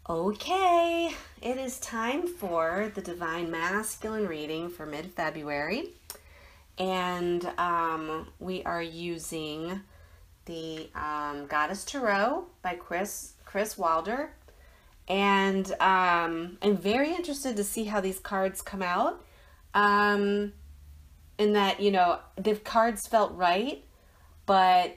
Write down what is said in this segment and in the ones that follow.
Okay, it is time for the Divine Masculine reading for mid-February. And we are using the Goddess Tarot by Chris Wilder. And I'm very interested to see how these cards come out. In that, the cards felt right, but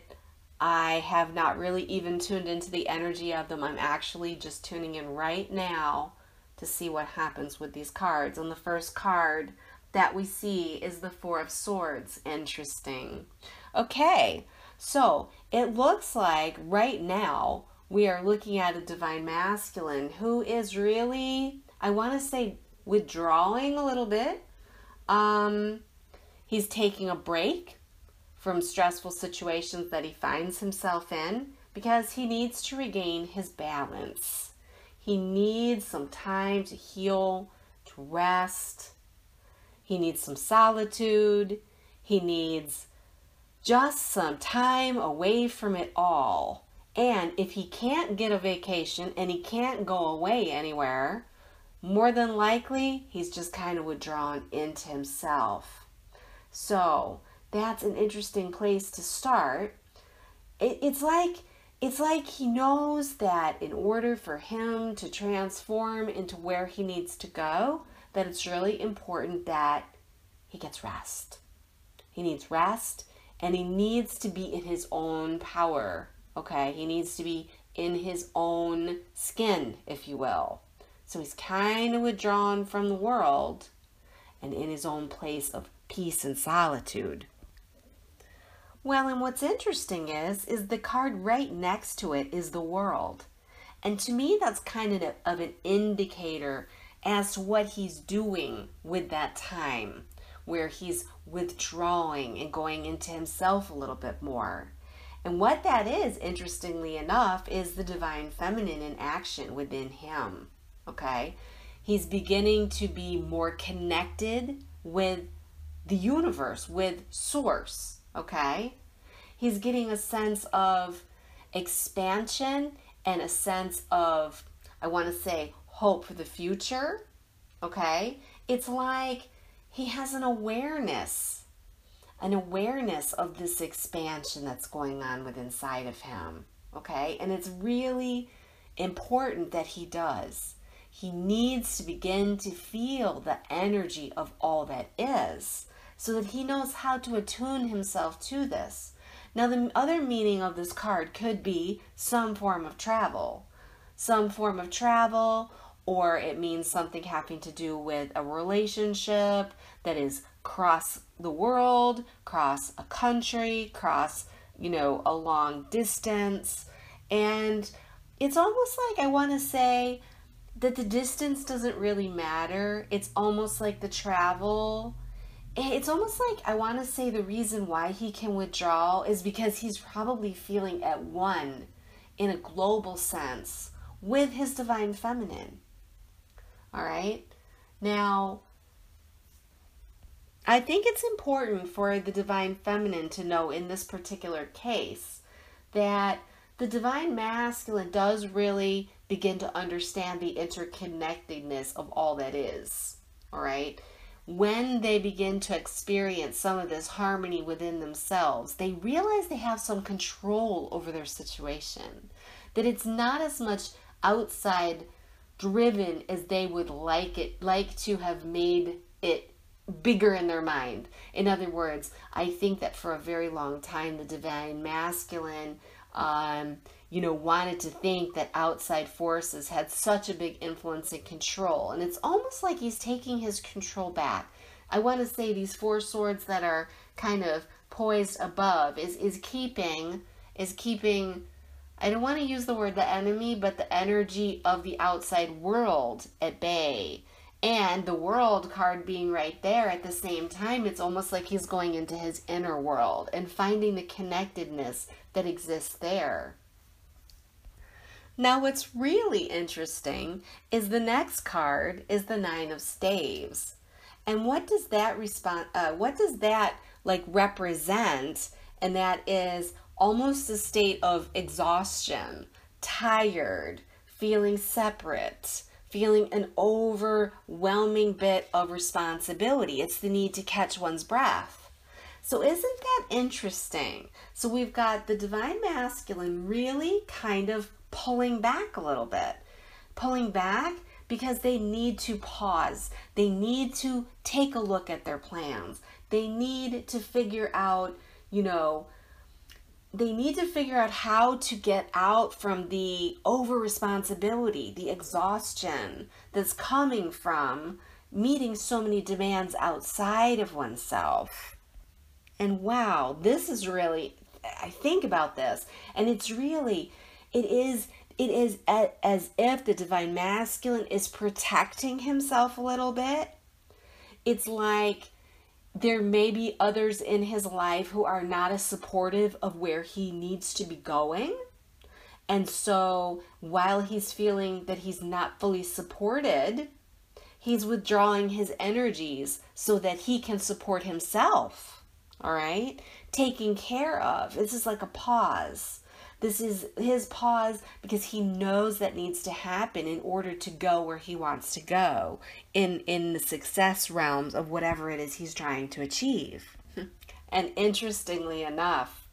I have not really even tuned into the energy of them. I'm actually just tuning in right now to see what happens with these cards. And the first card that we see is the Four of Swords. Interesting. Okay, so it looks like right now we are looking at a Divine Masculine who is really, I want to say, withdrawing a little bit. He's taking a break from stressful situations that he finds himself in because he needs to regain his balance. He needs some time to heal, to rest. He needs some solitude. He needs just some time away from it all. And if he can't get a vacation and he can't go away anywhere, more than likely he's just kind of withdrawn into himself. So that's an interesting place to start. It's like he knows that in order for him to transform into where he needs to go, that it's really important that he gets rest. He needs rest, and he needs to be in his own power, okay? He needs to be in his own skin, if you will. So he's kind of withdrawn from the world and in his own place of peace and solitude. Well, and what's interesting is the card right next to it is the World. And to me, that's kind of an indicator as to what he's doing with that time, where he's withdrawing and going into himself a little bit more. And what that is, interestingly enough, is the Divine Feminine in action within him, okay? He's beginning to be more connected with the universe, with Source. Okay, he's getting a sense of expansion and a sense of, I want to say, hope for the future. Okay, it's like he has an awareness of this expansion that's going on within inside of him. Okay, and it's really important that he does. He needs to begin to feel the energy of all that is, so that he knows how to attune himself to this. Now, the other meaning of this card could be some form of travel. Or it means something having to do with a relationship that is cross the world, cross a country, cross, a long distance. And it's almost like, I want to say that the distance doesn't really matter. It's almost like the travel. It's almost like, I want to say, the reason why he can withdraw is because he's probably feeling at one in a global sense with his Divine Feminine. All right? Now, I think it's important for the Divine Feminine to know in this particular case that the Divine Masculine does really begin to understand the interconnectedness of all that is. All right? When they begin to experience some of this harmony within themselves, they realize they have some control over their situation. That it's not as much outside driven as they would like to have made it bigger in their mind. In other words, I think that for a very long time, the Divine Masculine wanted to think that outside forces had such a big influence and control. And it's almost like he's taking his control back. I want to say these four swords that are kind of poised above is keeping, I don't want to use the word the enemy, but the energy of the outside world at bay. And the World card being right there at the same time, it's almost like he's going into his inner world and finding the connectedness that exists there. Now, what's really interesting is the next card is the Nine of Staves. And what does that represent? And that is almost a state of exhaustion, tired, feeling separate, feeling an overwhelming bit of responsibility. It's the need to catch one's breath. So isn't that interesting? So we've got the divine masculine really kind of pulling back a little bit. Pulling back because they need to pause. They need to take a look at their plans. They need to figure out, they need to figure out how to get out from the over responsibility, the exhaustion that's coming from meeting so many demands outside of oneself. And wow, this is really, I think about this, and it's really, it is as if the divine masculine is protecting himself a little bit. It's like there may be others in his life who are not as supportive of where he needs to be going. And so while he's feeling that he's not fully supported, he's withdrawing his energies so that he can support himself. All right? Taking care of. This is like a pause. This is his pause because he knows that needs to happen in order to go where he wants to go in the success realms of whatever it is he's trying to achieve. And interestingly enough,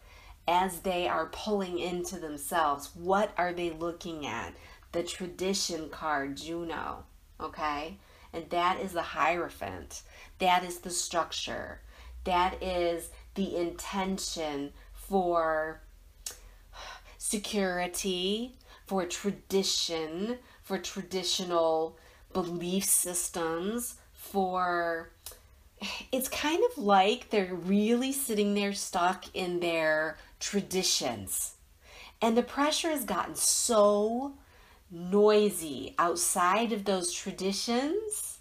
as they are pulling into themselves, what are they looking at? The tradition card, Juno, okay? And that is the Hierophant. That is the structure. That is the intention for security, for tradition, for traditional belief systems, it's kind of like they're really sitting there stuck in their traditions. And the pressure has gotten so noisy outside of those traditions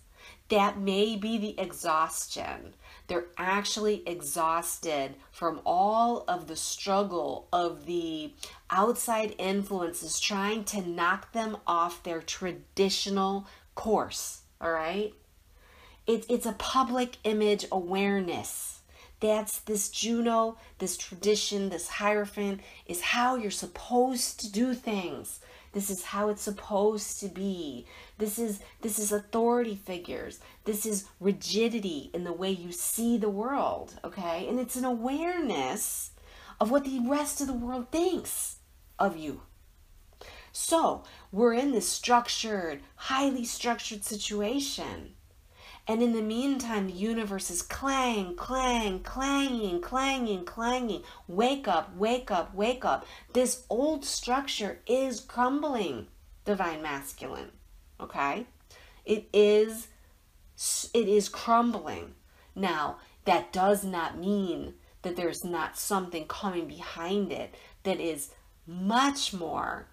that may be the exhaustion. They're actually exhausted from all of the struggle of the outside influences trying to knock them off their traditional course, all right? It's a public image awareness. That's this Juno, this tradition, this Hierophant is how you're supposed to do things. This is how it's supposed to be. This is authority figures. This is rigidity in the way you see the world, okay? And it's an awareness of what the rest of the world thinks of you. So we're in this structured, highly structured situation. And in the meantime, the universe is clanging. Wake up, wake up, wake up. This old structure is crumbling, divine masculine. Okay? It is crumbling. Now, that does not mean that there's not something coming behind it that is much more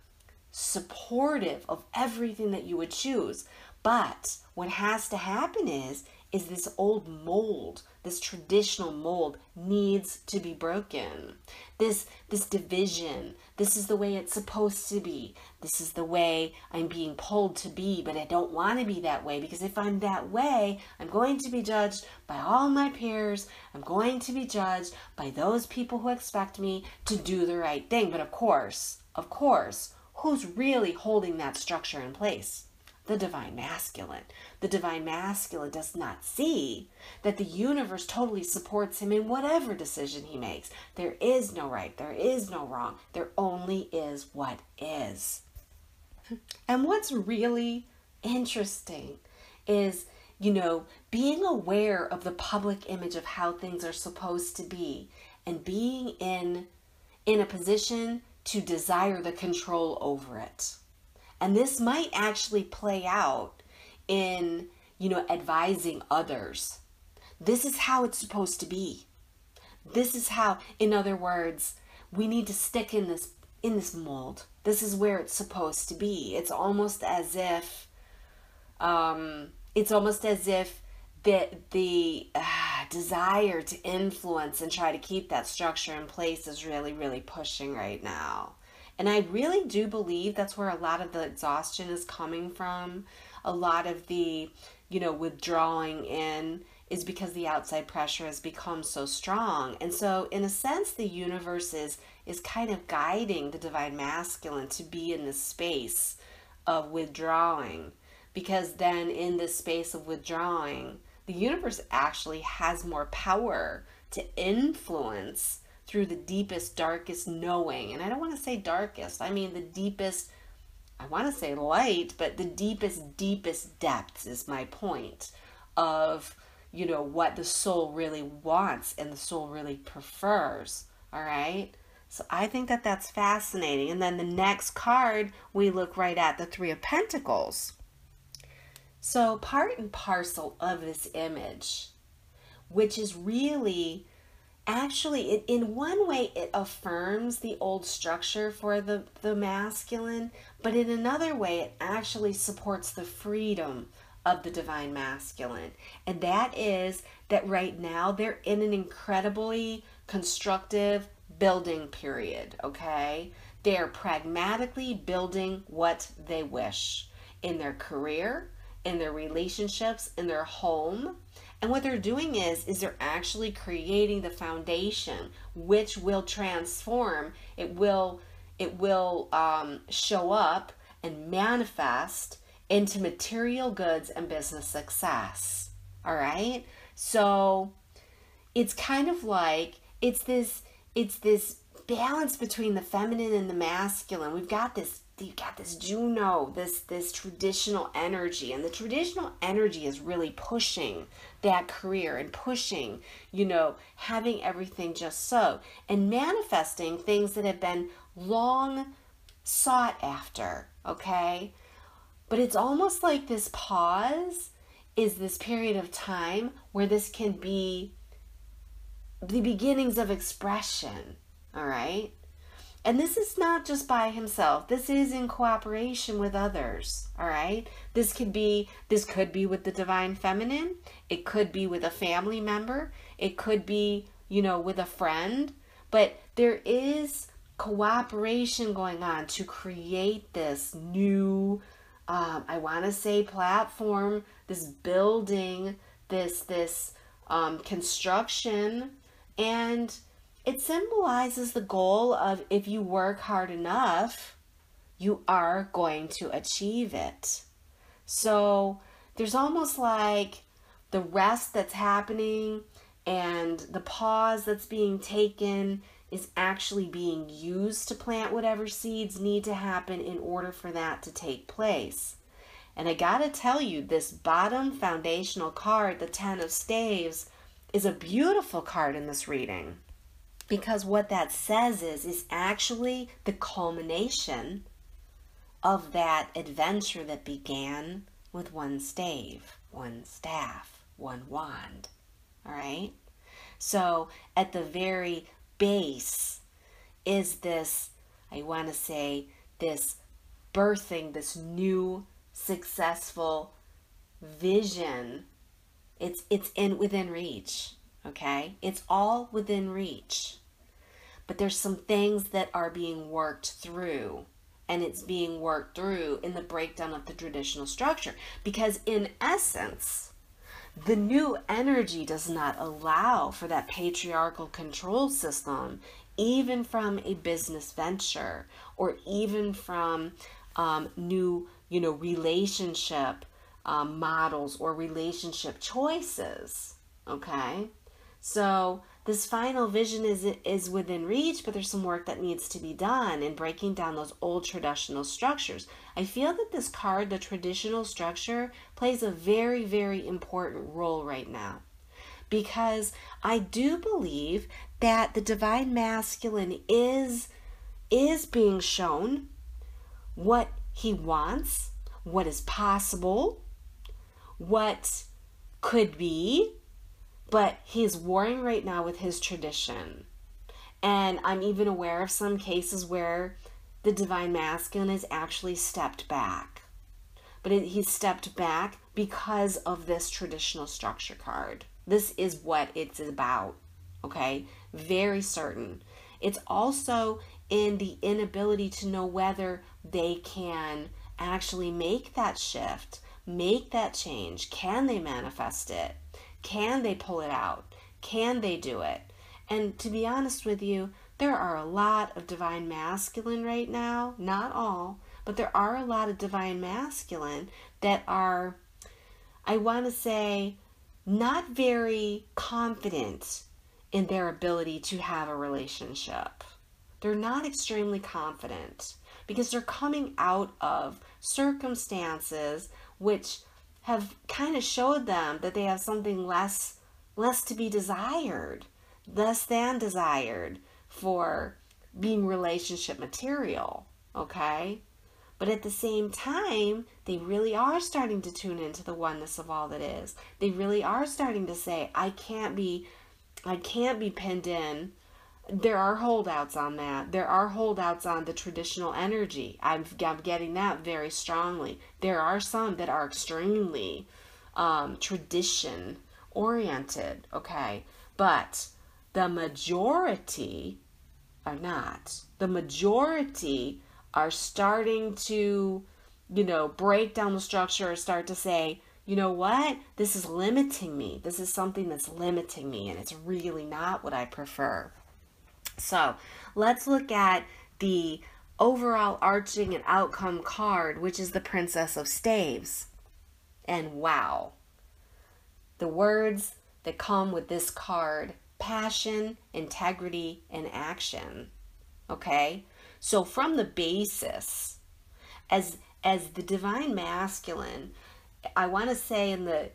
supportive of everything that you would choose. But what has to happen is this old mold, this traditional mold needs to be broken. This division, this is the way it's supposed to be. This is the way I'm being pulled to be, but I don't want to be that way, because if I'm that way, I'm going to be judged by all my peers. I'm going to be judged by those people who expect me to do the right thing. But of course, who's really holding that structure in place? The divine masculine. The divine masculine does not see that the universe totally supports him in whatever decision he makes. There is no right. There is no wrong. There only is what is. And what's really interesting is, being aware of the public image of how things are supposed to be and being in a position to desire the control over it. And this might actually play out in, advising others. This is how it's supposed to be. This is how, in other words, we need to stick in this mold. This is where it's supposed to be. It's almost as if, the desire to influence and try to keep that structure in place is really, really pushing right now. And I really do believe that's where a lot of the exhaustion is coming from. A lot of the, withdrawing in is because the outside pressure has become so strong. And so in a sense, the universe is kind of guiding the divine masculine to be in this space of withdrawing, because then in this space of withdrawing, the universe actually has more power to influence through the deepest, darkest knowing. And I don't want to say darkest, I mean the deepest, I want to say light, but the deepest, deepest depths is my point of, you know, what the soul really wants and the soul really prefers. All right. So I think that that's fascinating. And then the next card, we look right at the Three of Pentacles. So part and parcel of this image, which is really, actually, in one way, it affirms the old structure for the masculine, but in another way, it actually supports the freedom of the divine masculine. And that is that right now, they're in an incredibly constructive building period, okay? They're pragmatically building what they wish in their career, in their relationships, in their home. And what they're doing is they're actually creating the foundation, which will transform. It will show up and manifest into material goods and business success. All right. So it's kind of like it's this balance between the feminine and the masculine. You've got this Juno, this traditional energy, and the traditional energy is really pushing that career and pushing, you know, having everything just so, and manifesting things that have been long sought after, okay? But it's almost like this pause is this period of time where this can be the beginnings of expression, all right? And this is not just by himself. This is in cooperation with others, all right? This could be with the divine feminine. It could be with a family member. It could be, you know, with a friend. But there is cooperation going on to create this new, I want to say platform, this building, this construction, and it symbolizes the goal of if you work hard enough, you are going to achieve it. So there's almost like the rest that's happening and the pause that's being taken is actually being used to plant whatever seeds need to happen in order for that to take place. And I gotta tell you, this bottom foundational card, the Ten of Staves, is a beautiful card in this reading. Because what that says is actually the culmination of that adventure that began with one stave, one staff, one wand. All right? So at the very base is this, I want to say, this birthing, this new successful vision. It's within reach. Okay, it's all within reach, but there's some things that are being worked through, and it's being worked through in the breakdown of the traditional structure, because in essence, the new energy does not allow for that patriarchal control system, even from a business venture or even from new, you know, relationship models or relationship choices. Okay. So this final vision is within reach, but there's some work that needs to be done in breaking down those old traditional structures. I feel that this card, the traditional structure, plays a very, very important role right now, because I do believe that the divine masculine is being shown what he wants, what is possible, what could be. But he's warring right now with his tradition. And I'm even aware of some cases where the divine masculine has actually stepped back. But he's stepped back because of this traditional structure card. This is what it's about, okay? Very certain. It's also in the inability to know whether they can actually make that shift, make that change. Can they manifest it? Can they pull it out? Can they do it? And to be honest with you, there are a lot of divine masculine right now, not all, but there are a lot of divine masculine that are, I want to say, not very confident in their ability to have a relationship. They're not extremely confident because they're coming out of circumstances which have kind of showed them that they have something less to be desired, less than desired for being relationship material, okay? But at the same time, they really are starting to tune into the oneness of all that is. They really are starting to say, I can't be pinned in. There are holdouts on that. There are holdouts on the traditional energy. I'm getting that very strongly. There are some that are extremely tradition oriented, okay? But the majority are not. The majority are starting to, break down the structure or start to say, you know what? This is limiting me. This is something that's limiting me, and it's really not what I prefer. So let's look at the overall arching and outcome card, which is the Princess of Staves. And wow, the words that come with this card: passion, integrity, and action. Okay? So from the basis, as the divine masculine, I want to say in the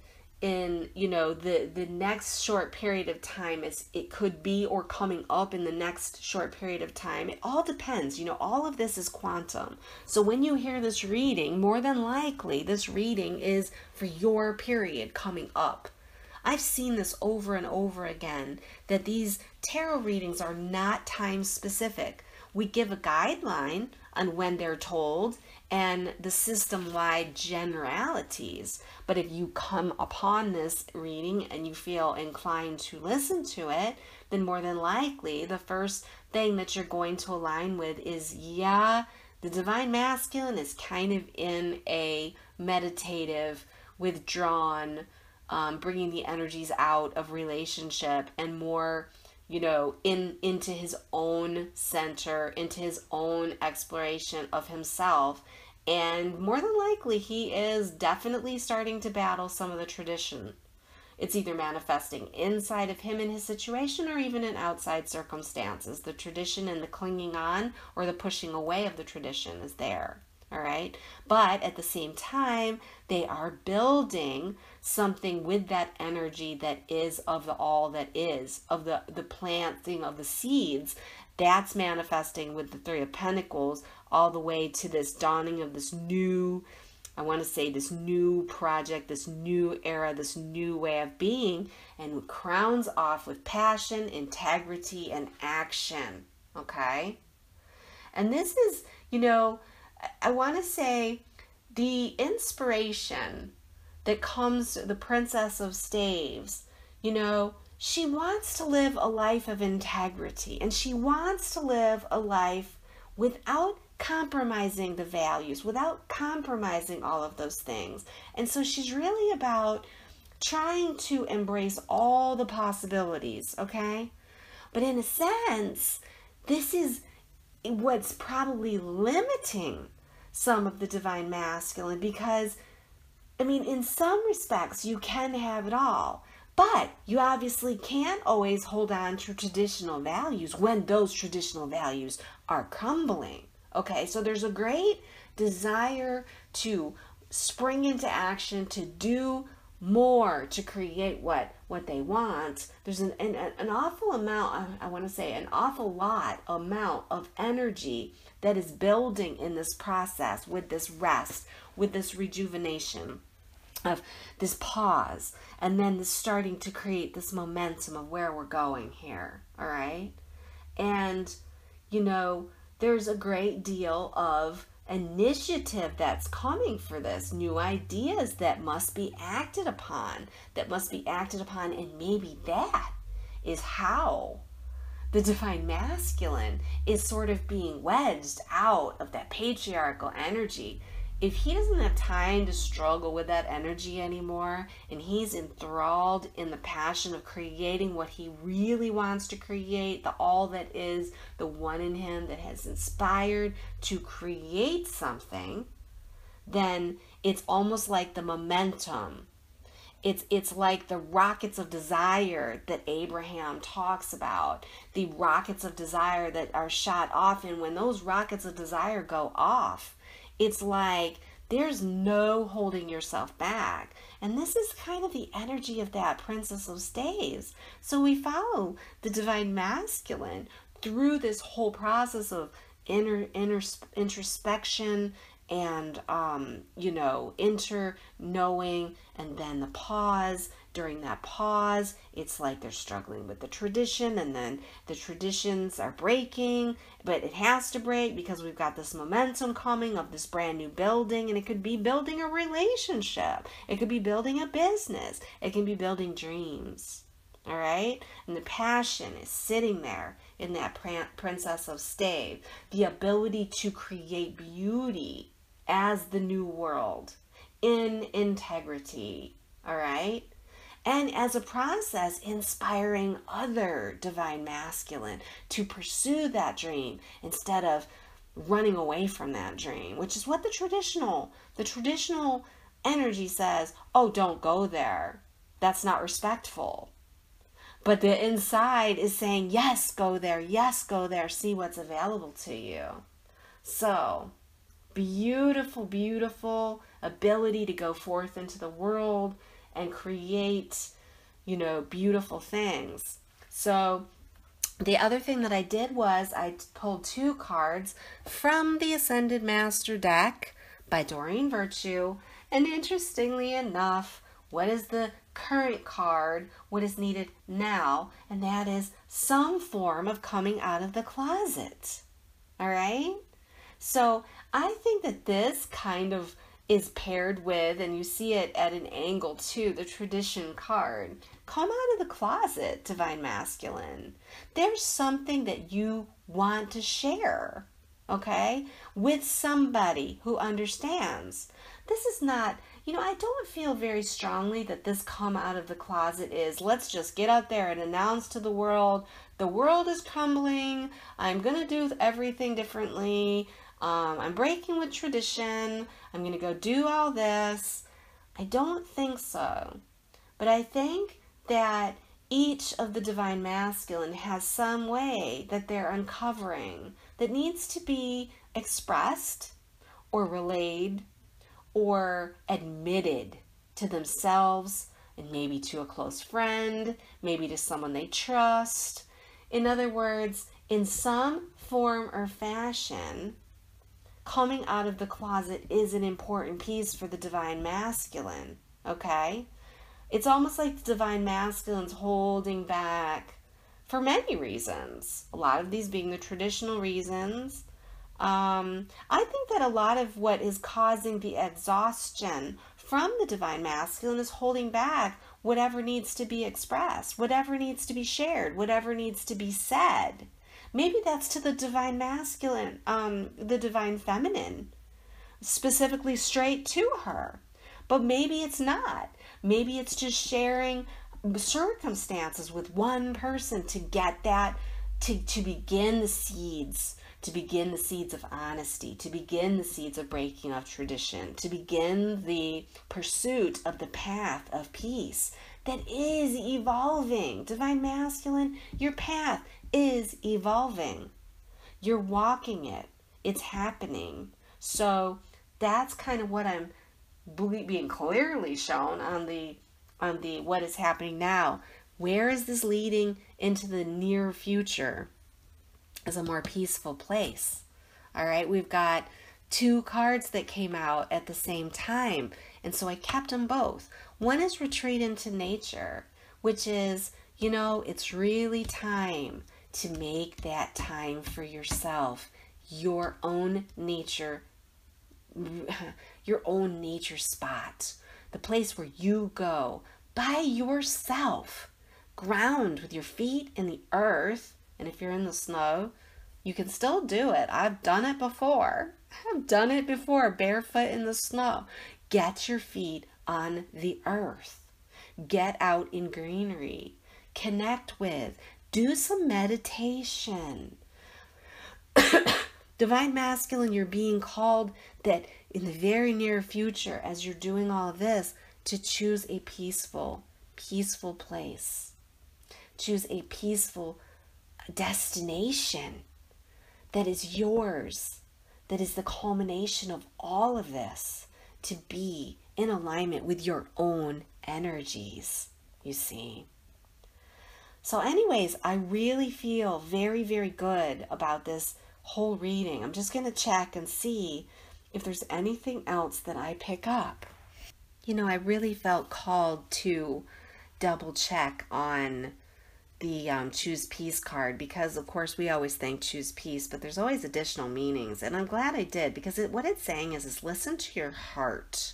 next short period of time, it could be, or coming up in the next short period of time. It all depends. All of this is quantum. So when you hear this reading, more than likely this reading is for your period coming up. I've seen this over and over again, that these tarot readings are not time specific. We give a guideline on when they're told and the system-wide generalities. But if you come upon this reading and you feel inclined to listen to it, then more than likely the first thing that you're going to align with is, the divine masculine is kind of in a meditative, withdrawn, bringing the energies out of relationship and more, into his own center, into his own exploration of himself. And more than likely, he is definitely starting to battle some of the tradition. It's either manifesting inside of him and his situation, or even in outside circumstances. The tradition and the clinging on or the pushing away of the tradition is there. All right. But at the same time, they are building something with that energy that is of the all that is, of the planting of the seeds. That's manifesting with the Three of Pentacles all the way to this dawning of this new, I want to say, this new project, this new era, this new way of being, and crowns off with passion, integrity, and action. Okay. And this is, I want to say the inspiration that comes, the Princess of Staves, she wants to live a life of integrity, and she wants to live a life without compromising the values, without compromising all of those things. And so she's really about trying to embrace all the possibilities, okay? But in a sense, this is what's probably limiting some of the divine masculine, because in some respects you can have it all, but you obviously can't always hold on to traditional values when those traditional values are crumbling. Okay, so there's a great desire to spring into action, to do more, to create what they want. There's an awful amount, I want to say an awful lot amount of energy that is building in this process, with this rest, with this rejuvenation, of this pause, and then this starting to create this momentum of where we're going here. All right. And, there's a great deal of initiative that's coming for this, new ideas that must be acted upon, and maybe that is how the divine masculine is sort of being wedged out of that patriarchal energy if he doesn't have time to struggle with that energy anymore, and he's enthralled in the passion of creating what he really wants to create, the all that is, the one in him that has inspired to create something, then it's almost like the momentum. It's like the rockets of desire that Abraham talks about, the rockets of desire that are shot off. And when those rockets of desire go off, it's like there's no holding yourself back. And this is kind of the energy of that Princess of Staves. So we follow the divine masculine through this whole process of introspection and knowing, and then the pause. During that pause, it's like they're struggling with the tradition, and then the traditions are breaking, but it has to break because we've got this momentum coming of this brand new building. And it could be building a relationship, it could be building a business, it can be building dreams. All right, and the passion is sitting there in that Princess of Stave, the ability to create beauty as the new world in integrity. All right, and as a process, inspiring other divine masculine to pursue that dream instead of running away from that dream, which is what the traditional energy says. Oh, don't go there, that's not respectful. But the inside is saying, yes, go there, see what's available to you. So, beautiful, beautiful ability to go forth into the world and create, beautiful things. So, the other thing that I did was I pulled 2 cards from the Ascended Master deck by Doreen Virtue. And interestingly enough, what is the current card? What is needed now? And that is some form of coming out of the closet. All right? So I think that this kind of is paired with, and you see it at an angle too, the tradition card. Come out of the closet, divine masculine. There's something that you want to share, okay, with somebody who understands. This is not, I don't feel very strongly that this come out of the closet is, let's just get out there and announce to the world is crumbling, I'm going to do everything differently, I'm breaking with tradition, I'm going to go do all this. I don't think so. But I think that each of the divine masculine has some way that they're uncovering that needs to be expressed or relayed or admitted to themselves, and maybe to a close friend, maybe to someone they trust. In other words, in some form or fashion, coming out of the closet is an important piece for the divine masculine, okay? It's almost like the divine masculine's holding back for many reasons, a lot of these being the traditional reasons. I think that a lot of what is causing the exhaustion from the divine masculine is holding back whatever needs to be expressed, whatever needs to be shared, whatever needs to be said. Maybe that's to the divine masculine, the divine feminine, specifically straight to her. But maybe it's not. Maybe it's just sharing circumstances with one person to get that, to begin the seeds. To begin the seeds of honesty, to begin the seeds of breaking of tradition, to begin the pursuit of the path of peace that is evolving. Divine masculine, your path is evolving. You're walking it. It's happening. So that's kind of what I'm being clearly shown on the what is happening now. Where is this leading into the near future? Is a more peaceful place. All right, we've got 2 cards that came out at the same time, and so I kept them both. One is retreat into nature, which is, it's really time to make that time for yourself, your own nature spot, the place where you go by yourself, ground with your feet in the earth. And if you're in the snow, You can still do it. I've done it before. I've done it before, barefoot in the snow. Get your feet on the earth. Get out in greenery. Connect with. Do some meditation. Divine Masculine, you're being called that in the very near future, as you're doing all of this, to choose a peaceful place. Choose a peaceful destination that is yours, that is the culmination of all of this, to be in alignment with your own energies, you see. So anyways, I really feel very, very good about this whole reading. I'm just going to check and see if there's anything else that I pick up. You know, I really felt called to double check on the Choose Peace card, because of course we always think choose peace, but there's always additional meanings, and I'm glad I did, because what it's saying is listen to your heart.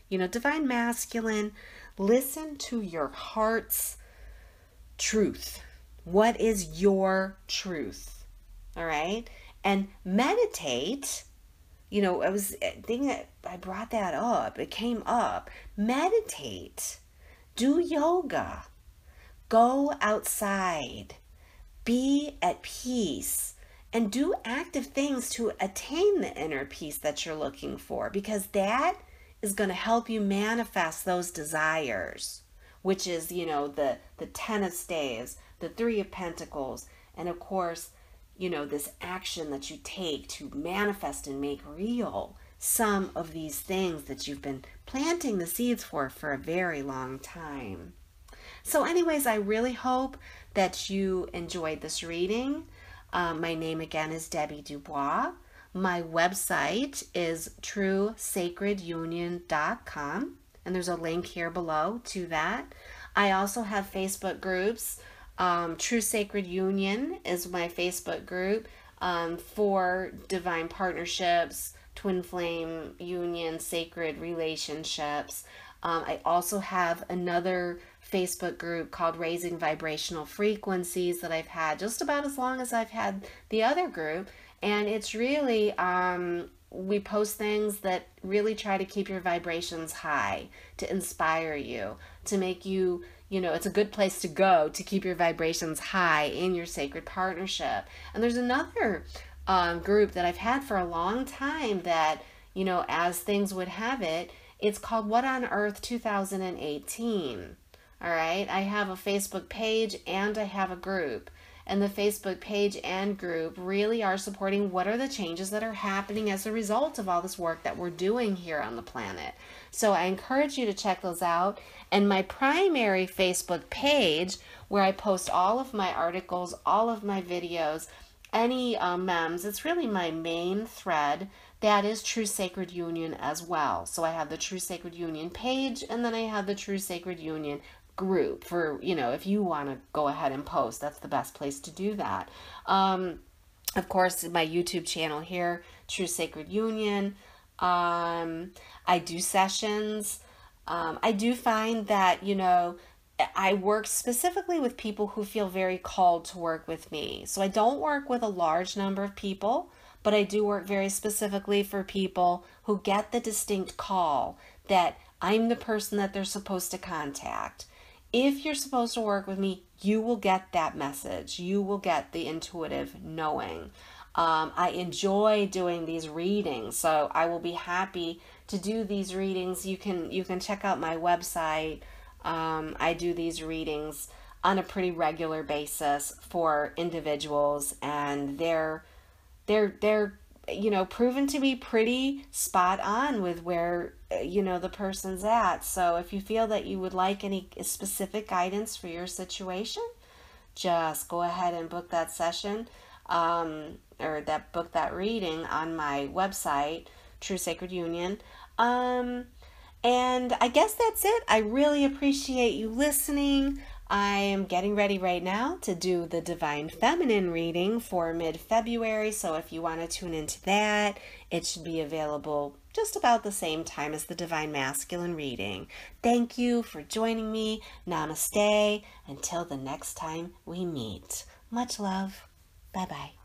You know, Divine Masculine, listen to your heart's truth. What is your truth? All right? And meditate. You know, I was thinking that I brought that up. It came up. Meditate. Do yoga. Go outside. Be at peace. And do active things to attain the inner peace that you're looking for, because that is going to help you manifest those desires, which is, you know, the 10 of Staves, the 3 of Pentacles, and of course, you know, this action that you take to manifest and make real some of these things that you've been planting the seeds for a very long time. So anyways, I really hope that you enjoyed this reading. My name again is Debbie DuBois. My website is truesacredunion.com, and there's a link here below to that. I also have Facebook groups. True Sacred Union is my Facebook group for divine partnerships, twin flame union, sacred relationships. I also have another Facebook group called Raising Vibrational Frequencies that I've had just about as long as I've had the other group. And it's really, we post things that really try to keep your vibrations high, to inspire you, to make you, you know, it's a good place to go to keep your vibrations high in your sacred partnership. And there's another group that I've had for a long time that, you know, as things would have it, it's called What on Earth 2018. All right. I have a Facebook page and I have a group. And the Facebook page and group really are supporting what are the changes that are happening as a result of all this work that we're doing here on the planet. So I encourage you to check those out. And my primary Facebook page, where I post all of my articles, all of my videos, any memes, it's really my main thread. That is True Sacred Union as well. So I have the True Sacred Union page, and then I have the True Sacred Union group for, you know, if you want to go ahead and post, that's the best place to do that. Of course, my YouTube channel here, True Sacred Union. I do sessions. I do find that, you know, I work specifically with people who feel very called to work with me. So I don't work with a large number of people, but I do work very specifically for people who get the distinct call that I'm the person that they're supposed to contact. If you're supposed to work with me, you will get that message. You will get the intuitive knowing. I enjoy doing these readings, so I will be happy to do these readings. You can check out my website. I do these readings on a pretty regular basis for individuals, and they're you know, proven to be pretty spot on with where, you know, the person's at. So if you feel that you would like any specific guidance for your situation, just go ahead and book that session, or book that reading on my website, True Sacred Union. And I guess that's it. I really appreciate you listening. I am getting ready right now to do the Divine Feminine reading for mid-February, so if you want to tune into that, it should be available just about the same time as the Divine Masculine reading. Thank you for joining me. Namaste. Until the next time we meet. Much love. Bye-bye.